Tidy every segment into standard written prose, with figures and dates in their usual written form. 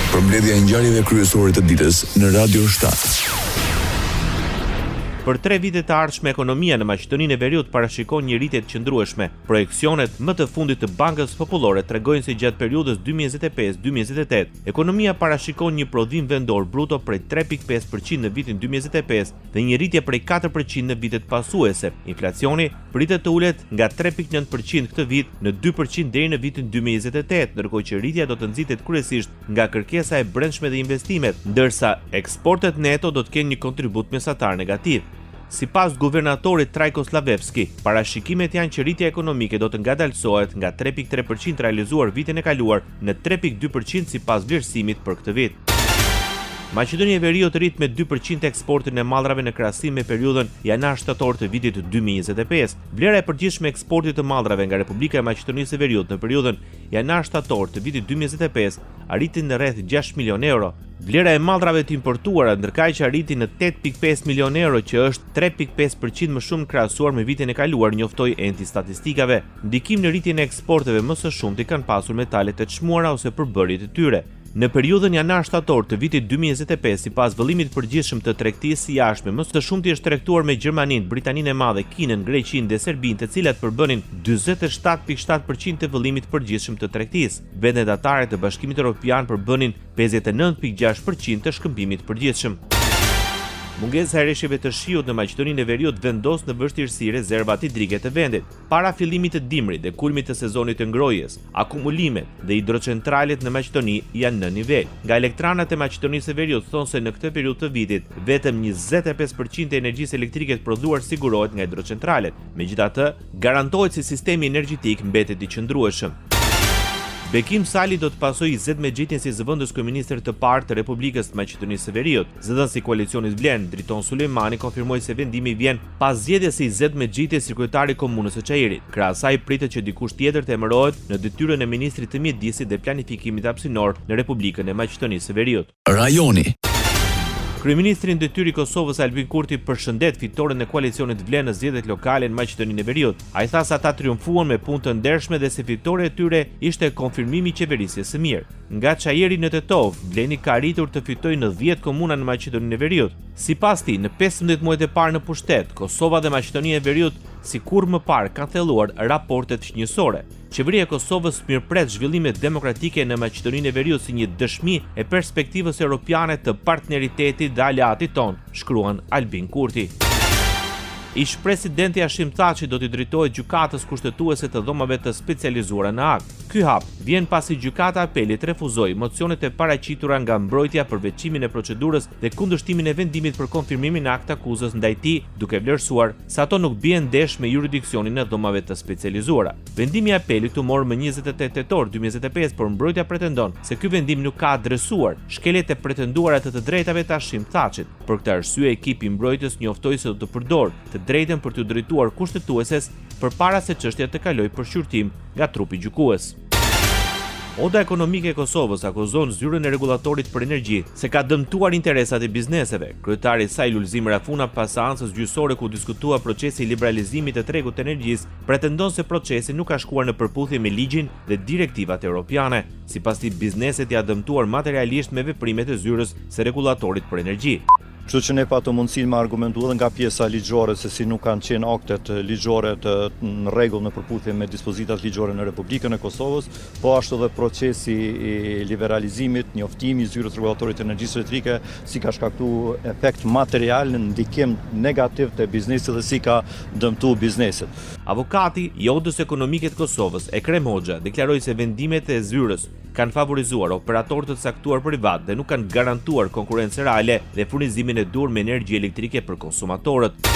Përmbledhja e ngjarjeve kryesore të ditës në Radio 7. Për 3 vite të ardhshme, ekonomia në Maqedoninë e Veriut parashikon një rritje të qëndrueshme. Projekcionet më të fundit të Bankës Popullore tregojnë se gjatë periudhës 2025-2028, ekonomia parashikon një prodhim vendor bruto prej 3.5% në vitin 2025 dhe një rritje prej 4% në vitet pasuese. Inflacioni pritet të ulet nga 3.9% këtë vit në 2% deri në vitin 2028, ndërkohë që rritja do të nxitet kryesisht nga kërkesa e brendshme dhe investimet, ndërsa eksportet neto do të kenë një kontribut mesatar negativ. Sipas guvernatorit Trajko Slavevski, parashikimet janë që rritja ekonomike do të ngadalësohet nga 3.3% realizuar vitin e kaluar në 3.2% sipas vlerësimit për këtë vit. Maqedonia e Veriut rrit me 2% eksportin e mallrave në krahasim me periudhën janar-shtator të vitit 2025. Vlera e përgjithshme e eksportit të mallrave nga Republika e Maqedonisë së Veriut në periudhën janar-shtator të vitit 2025 arriti në rreth 6 milion euro. Vlera e mallrave të importuara ndërkaq që arriti në 8.5 milion euro, që është 3.5% më shumë krahasuar me vitin e kaluar, njoftoi enti statistikave. Ndikim në rritjen e eksporteve më së shumti kanë pasur metalet e çmuara ose përbërjet e tyre. Në periudhën janar-shtator të vitit 2025, sipas vëllimit përgjithshëm të tregtisë së jashtme, më së shumti është tregtuar me Gjermaninë, Britaninë e Madhe, Kinën, Greqinë dhe Serbinë, të cilat përbënin 47.7% të vëllimit përgjithshëm të tregtisë. Vendet anëtare të Bashkimit Evropian përbënin 59.6% të shkëmbimit përgjithshëm. Mungesa e rreshjeve të shiut në Maqedoninë e Veriut vendos në vështirësi rezervat hidrike të vendit. Para fillimit të dimrit dhe kulmit të sezonit të ngrohjes, akumulimet dhe hidrocentralet në Maqedoni janë në nivel. Nga elektranat e Maqedonisë së Veriut thonë se në këtë periudhë të vitit vetëm 25% e energjisë elektrike të prodhuar sigurohet nga hidrocentralet. Megjithatë, garantohet se sistemi energjetik mbetet i qëndrueshëm. Bekim Sali do të pasojë zëdmëgjitjen si zëvendës kryeministër të parë të Republikës së Maqedonisë së Veriut. Zëdhënësi i koalicionit Vlen, Driton Sulejmani, konfirmoi se vendimi vjen pas zgjedhjes së zëdmëgjitjes së kryetarit komunës së Çajirit. Krahas asaj pritet që dikush tjetër të emërohet në detyrën e ministrit të mjedisit dhe planifikimit hapësinor në Republikën e Maqedonisë së Veriut. Rajoni. Kryeministri në detyrë i Kosovës Albin Kurti përshëndet fitoren e koalicionit Vlen në zgjedhjet lokale në Maqedoninë e Veriut. Ai tha se ata triumfuan me punë të ndershme dhe se fitoria e tyre ishte konfirmimi i qeverisjes së mirë. Nga Çajiri në Tetov, Vleni ka arritur të fitojë në 10 komuna në Maqedoninë e Veriut. Sipas tij, në 15 muajt e parë në pushtet, Kosova dhe Maqedonia e Veriut sikur më parë kanë thelluar raportet fqinjësore. Qeveria e Kosovës mirëpret zhvillimet demokratike në Maqedoninë e Veriut si një dëshmi e perspektivës europiane të partneritetit dhe aleatit ton, shkruan Albin Kurti. Ish presidenti Hashim Thaçi do t'i drejtohet gjykatës kushtetuese të dhomave të specializuara në akt. Ky hap vjen pasi gjykata apelit refuzoi mocionet e paraqitura nga mbrojtja për veçimin e procedurës dhe kundërshtimin e vendimit për konfirmimin e akt akuzës ndaj tij, duke vlerësuar se ato nuk bien ndesh me jurisdiksionin e dhomave të specializuara. Vendimi i apelit u mor më 28 tetor 2025, por mbrojtja pretendon se ky vendim nuk ka adresuar shkelet e pretenduara të drejtave të Hashim Thaçit. Për këtë arsye, ekipi i mbrojtjes njoftoi se do të përdorë të drejtën për t'u drejtuar kushtetueses përpara se çështja të kalojë për shqyrtim nga trupi gjykues. Oda ekonomike e Kosovës akuzon zyrën e rregullatorit për energji se ka dëmtuar interesat e bizneseve. Kryetari i saj Lulzim Rafuna, pas seancës gjyqësore ku diskutua procesi i liberalizimit të tregut të energjisë, pretendon se procesi nuk ka shkuar në përputhje me ligjin dhe direktivat europiane. Sipas tij, bizneset janë dëmtuar materialisht me veprimet e zyrës së rregullatorit për energji. Kështu që ne pato mundësinë me argumentu edhe nga pjesa ligjore se si nuk kanë qenë aktet ligjore në rregull në përputhje me dispozitat ligjore në Republikën e Kosovës, po ashtu edhe procesi i liberalizimit, njoftimi i zyrës rregullatorit të energjisë elektrike, si ka shkaktuar efekt material në ndikim negativ të biznesit dhe si ka dëmtuar bizneset. Avokati i Odës Ekonomike të Kosovës, Ekrem Hoxha, deklaroi se vendimet e zyrës kanë favorizuar operatorët të caktuar privat dhe nuk kanë garantuar konkurrencë reale dhe furnizimin e dur me energji elektrike për konsumatorët.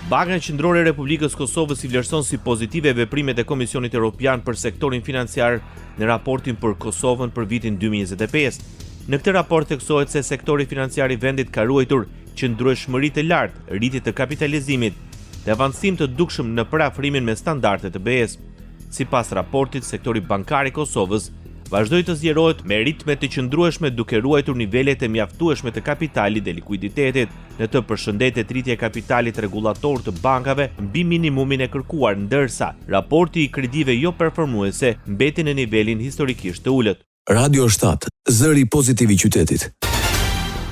Banka Qendrore e Republikës Kosovës i vlerëson si pozitive veprimet e Komisionit Evropian për sektorin financiar në raportin për Kosovën për vitin 2025. Në këtë raport theksohet se sektori financiar i vendit ka ruajtur qëndrueshmëri të lartë, rritje të kapitalizimit dhe avancim të dukshëm në parafrimin me standardet të BE-s. Sipas raportit, sektori bankar i Kosovës vazhdoi të zgjerohet me ritme të qëndrueshme duke ruajtur nivelet e mjaftueshme të kapitalit dhe likuiditetit. Në të përshëndetet rritja e kapitalit rregullator të bankave mbi minimumin e kërkuar, ndërsa raporti i kredive jo performuese mbeti në nivelin historikisht të ulët. Radio 7, zëri pozitiv I qytetit.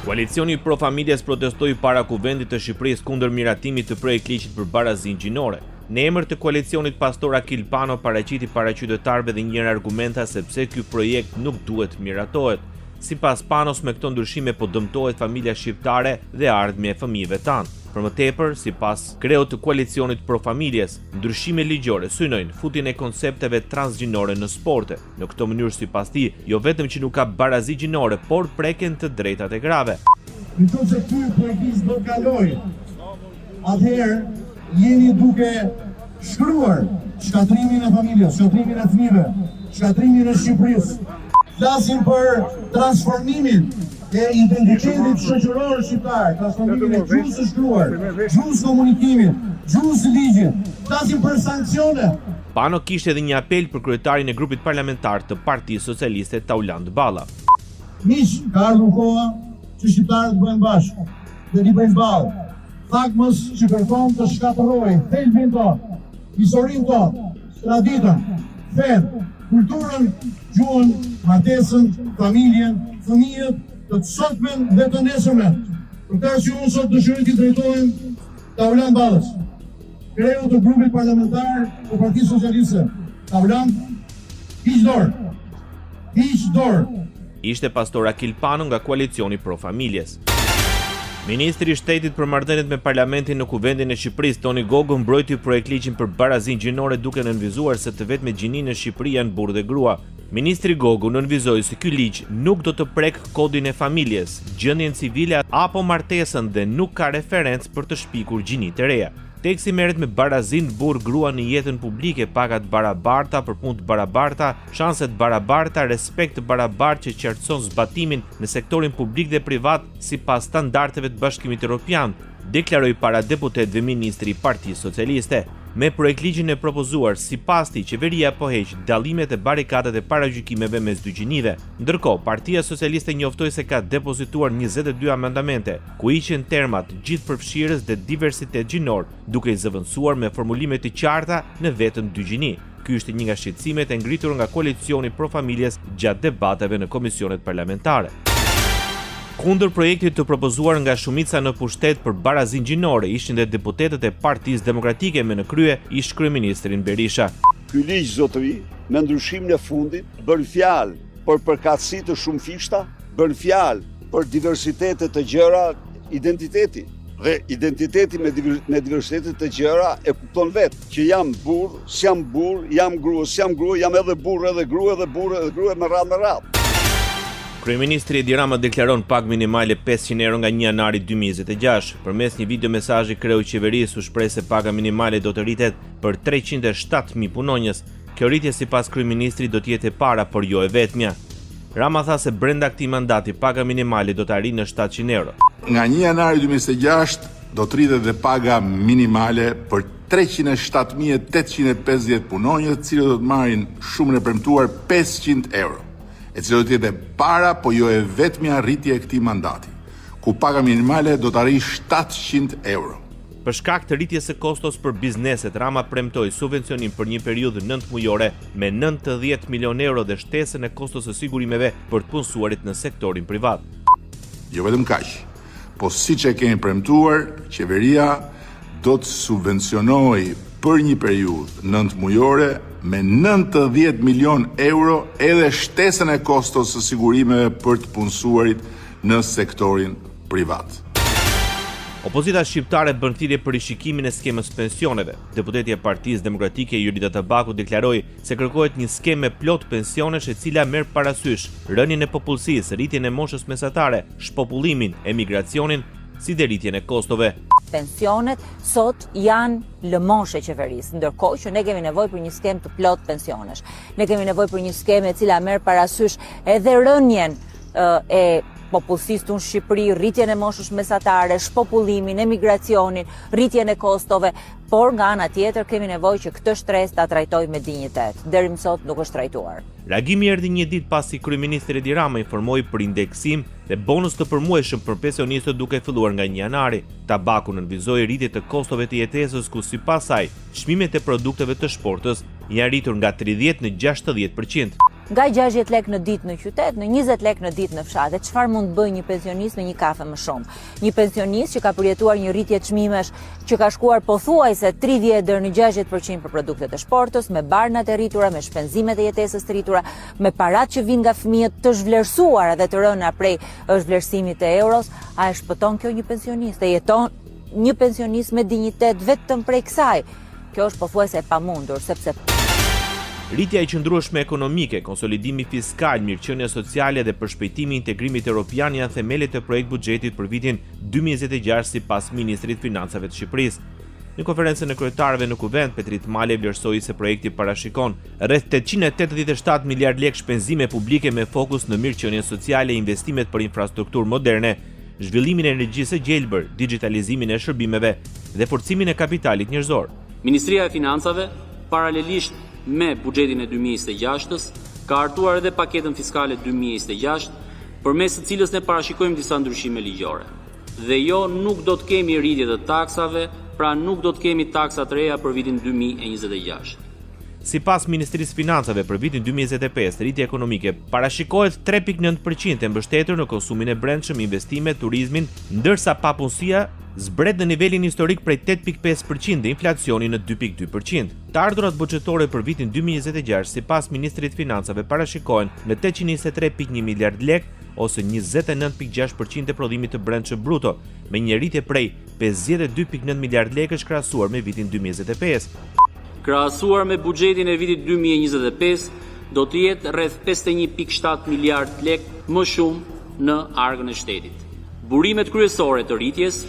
Koalicioni Pro Familjes protestoi para Kuvendit të Shqipërisë kundër miratimit të projektligjit për barazinë gjinore. Në emër të koalicionit, pastor Akil Pano paraqiti para qytetarëve dhe njëra argumenta sepse ky projekt nuk duhet miratohet. Sipas Panos, me këto ndryshime po dëmtohet familja shqiptare dhe ardhmja e fëmijëve tanë. Për më tepër, sipas kreut të koalicionit Pro Familjes, ndryshime ligjore synojnë futjen e koncepteve transgjinore në sporte. Në këtë mënyrë, sipas tij, jo vetëm që nuk ka barazi gjinore, por preken të drejtat e grave. Nëse ky projektist do kaloj, atëherë jeni duke shkruar shkatrimin e familjes, shkatrimin e fëmijëve, shkatrimin e Shqipërisë. Flasim për transformimin e identitetit shoqëror shqiptar, transformimin e gjuhës së shkruar, gjuhës komunikimit, gjuhës ligjit. Flasim për sanksione. Pano kishte edhe një apel për kryetarin e grupit parlamentar të Partisë Socialiste Tauland Balla. Miq, ka ardhur koha që shqiptarët bëhen bashkë dhe t'i bëjnë ballë. Thakmës që kërkon të shkatërrojë thelbin tonë, historinë tonë, traditën, fenë, kulturën, gjuhën, martesën, familjen, fëmijët, të sotmen dhe të nesërmen. Për këtë arsye unë sot dëshiroj t'i drejtohem Tauland Ballës, kreu të grupit parlamentar të Partisë Socialiste. Tauland, hiq dorë. Ishte pastor Akil Pano nga koalicioni Pro Familjes. Ministri I Shtetit për marrëdhëniet me Parlamentin në Kuvendin e Shqipërisë, Toni Gogu, mbrojti projektligjin për barazinë gjinore duke nënvizuar se të vetme gjininë në Shqipëri janë burrë dhe grua. Ministri Gogu nënvizoi se ky ligj nuk do të prek kodin e familjes, gjendjen civile apo martesën dhe nuk ka referencë për të shpikur gjini të reja. Teksti merret me barazinë burr-grua në jetën publike, pagat barabarta për punë të barabarta, shanset barabarta, respekt të barabartë që qartëson zbatimin në sektorin publik dhe privat sipas standardeve të Bashkimit Evropian, deklaroi para deputetëve ministri I Partisë Socialiste. Me projektligjin e propozuar, sipas tij, qeveria po heq dallimet e barikadat e paragjykimeve mes dy gjinive. Ndërkohë, Partia Socialiste njoftoi se ka depozituar 22 amendamente, ku hiqen termat gjithëpërfshirës dhe diversitet gjinor, duke I zëvendësuar me formulime të qarta në vetëm dy gjini. Ky është një nga shqetësimet e ngritur nga koalicioni Pro Familjes gjatë debateve në komisionet parlamentare. Kundër projektit të propozuar nga shumica në pushtet për barazinë gjinore ishin dhe deputetët e Partisë Demokratike me në krye ish kryeministrin Berisha. Ky ligj zotëri, me ndryshimin e fundit, bën fjalë për përkatësi të shumë fishta, bën fjalë për diversitete të gjëra, identiteti. Dhe identiteti me diversitete të gjëra e kupton vetë që jam burr, s'jam burr, jam grua, s'jam grua, jam edhe burr, edhe grua, edhe burr, edhe grua me radhë. Kryeministri Edi Rama deklaron pagë minimale 500 euro nga 1 janari 2026. Përmes një video mesazhi kreu I qeverisë u shpreh se paga minimale do të rritet për 307.000 punonjës. Kjo rritje sipas kryeministrit do të jetë e para, por jo e vetmja. Rama tha se brenda këtij mandati paga minimale do të arrijë në 700 euro. Nga 1 janari 2026 do të rritet dhe paga minimale për 307.850 punonjës, të cilët do të marrin shumën e premtuar 500 euro. E cilë do të jetë para, po jo e vetmja rritje e këtij mandati, ku paga minimale do të arrijë 700 euro. Për shkak të rritjes së kostos për bizneset, Rama premtoi subvencionim për një periudhë 9 mujore me 90 milion euro dhe shtesën e kostos së sigurimeve për të punësuarit në sektorin privat. Jo vetëm kaq, po siç e kemi premtuar, qeveria do të subvencionojë për një periudhë 9 mujore me 90 milion euro edhe shtesën e kostos së sigurimeve për të punësuarit në sektorin privat. Opozita shqiptare bën thirrje për rishikimin e skemës pensioneve. Deputeti e Partisë Demokratike Judita Tabaku deklaroi se kërkohet një skemë me plot pensionesh e cila merr parasysh rënien e popullsisë, rritjen e moshës mesatare, shpopullimin, emigracionin, si dhe rritjen e kostove. Pensionet sot janë lëmoshe qeverisë, ndërkohë që ne kemi nevojë për një skemë të plot pensionesh. Ne kemi nevojë për një skemë e cila merr parasysh edhe rënien e popullsisë tonë në Shqipëri, rritjen e moshës mesatare, shpopullimin, emigracionin, rritjen e kostove, por nga ana tjetër kemi nevojë që këtë shtresë ta trajtojmë me dinjitet. Deri më sot nuk është trajtuar. Reagimi erdhi një ditë pasi kryeministri Edi Rama informoi për indeksim dhe bonus të përmuajshëm për pensionistët duke filluar nga 1 janari. Tabaku nënvizoi rritje të kostove të jetesës ku sipas saj çmimet e produkteve të shportës janë rritur nga 30 në 60%. nga 60 lek në ditë në qytet në 20 lek në ditë në fshat. Dhe çfarë mund të bëjë një pensionist me një kafe më shumë? Një pensionist që ka përjetuar një rritje çmimesh që ka shkuar pothuajse 30 deri në 60% për produktet e shportës, me barnat e rritura, me shpenzimet e jetesës të rritura, me parat që vijnë nga fëmijët të zhvlerësuara dhe të rëna prej zhvlerësimit të euros, a e shpëton kjo një pensionist? E jeton një pensionist me dinjitet vetëm prej kësaj? Kjo është pothuajse e pamundur, sepse rritja e qëndrueshme ekonomike, konsolidimi fiskal, mirëqenia sociale dhe përshpejtimi i integrimit evropian janë themelet e projekt buxhetit për vitin 2026 sipas Ministrit Financave të Shqipërisë. Në konferencën e kryetarëve në Kuvend, Petrit Male vlerësoi se projekti parashikon rreth 887 miliard lekë shpenzime publike me fokus në mirëqenien sociale, investimet për infrastrukturë moderne, zhvillimin e energjisë së gjelbër, digitalizimin e shërbimeve dhe forcimin e kapitalit njerëzor. Ministria e Financave, paralelisht me buxhetin e 2026-s, ka hartuar edhe paketën fiskale 2026, përmes së cilës ne parashikojmë disa ndryshime ligjore. Dhe jo, nuk do të kemi rritje të taksave, pra nuk do të kemi taksa të reja për vitin 2026. Sipas Ministrisë Financave, për vitin 2025, rritja ekonomike parashikohet 3.9% e mbështetur në konsumin e brendshëm, investimet, turizmin, ndërsa papunësia zbret në nivelin historik prej 8.5% dhe inflacioni në 2.2%. Të ardhurat buxhetore për vitin 2026, sipas Ministrit Financave, parashikohen në 823.1 miliard lekë ose 29.6% e prodhimit të brendshëm bruto, me një rritje prej 52.9 miliard lekësh krahasuar me vitin 2025. Krahasuar me buxhetin e vitit 2025, do të jetë rreth 51.7 miliard lekë më shumë në argën e shtetit. Burimet kryesore të rritjes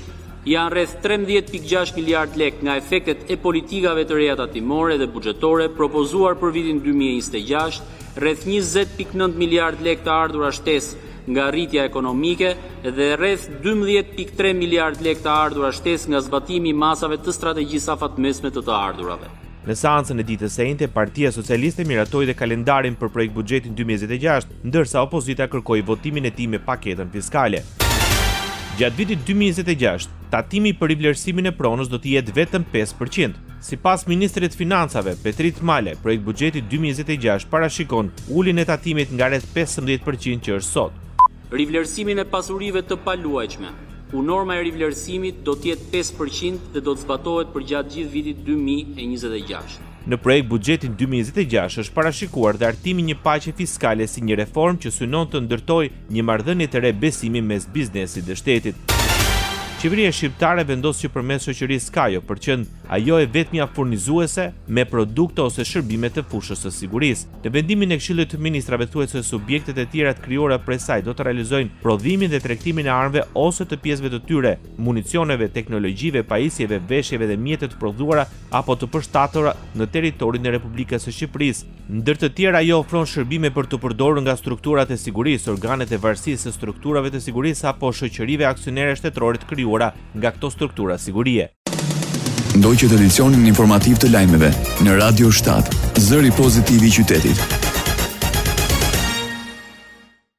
janë rreth 13.6 miliard lekë nga efektet e politikave të reja tatimore dhe buxhetore propozuar për vitin 2026, rreth 20.9 miliard lekë të ardhura shtesë nga rritja ekonomike dhe rreth 12.3 miliard lekë të ardhura shtesë nga zbatimi i masave të strategjisë afatmesme të ardhurave. Në seancën e ditës së njëjtë, Partia Socialiste miratoi dhe kalendarin për projekt buxhetin 2026, ndërsa opozita kërkoi votimin e tij me paketën fiskale. Gjatë vitit 2026, tatimi për rivlerësimin e pronës do të jetë vetëm 5%. Sipas Ministrit Financave, Petrit Male, projekt buxheti 2026 parashikon uljen e tatimit nga rreth 15% që është sot. Rivlerësimin e pasurive të paluajtshme. Norma e rivlerësimit do të jetë 5% dhe do të zbatohet për gjatë gjithë vitit 2026. Në projekt buxhetin 2026 është parashikuar dhe artimi një paqe fiskale si një reformë që synon të ndërtojë një marrëdhënie të re besimi mes biznesit dhe shtetit. Qeveria shqiptare vendos që përmes shoqërisë Skajo përqend ajo e vetmja furnizuese me produkte ose shërbime të fushës së sigurisë. Në vendimin e Këshillit të Ministrave thuhet se subjektet e tjera të krijuara prej saj do të realizojnë prodhimin dhe tregtimin e armëve ose të pjesëve të tyre, municioneve, teknologjive, pajisjeve, veshjeve dhe mjete të prodhuara apo të përshtatura në territorin e Republikës së Shqipërisë. Ndër të tjera ajo ofron shërbime për të përdorur nga strukturat e sigurisë, organet e varësisë së strukturave të sigurisë apo shoqërive aksionere shtetërore të krijuara nga këto struktura sigurie. Ndoqët edicionin informativ të lajmeve në Radio 7, zëri pozitiv i qytetit.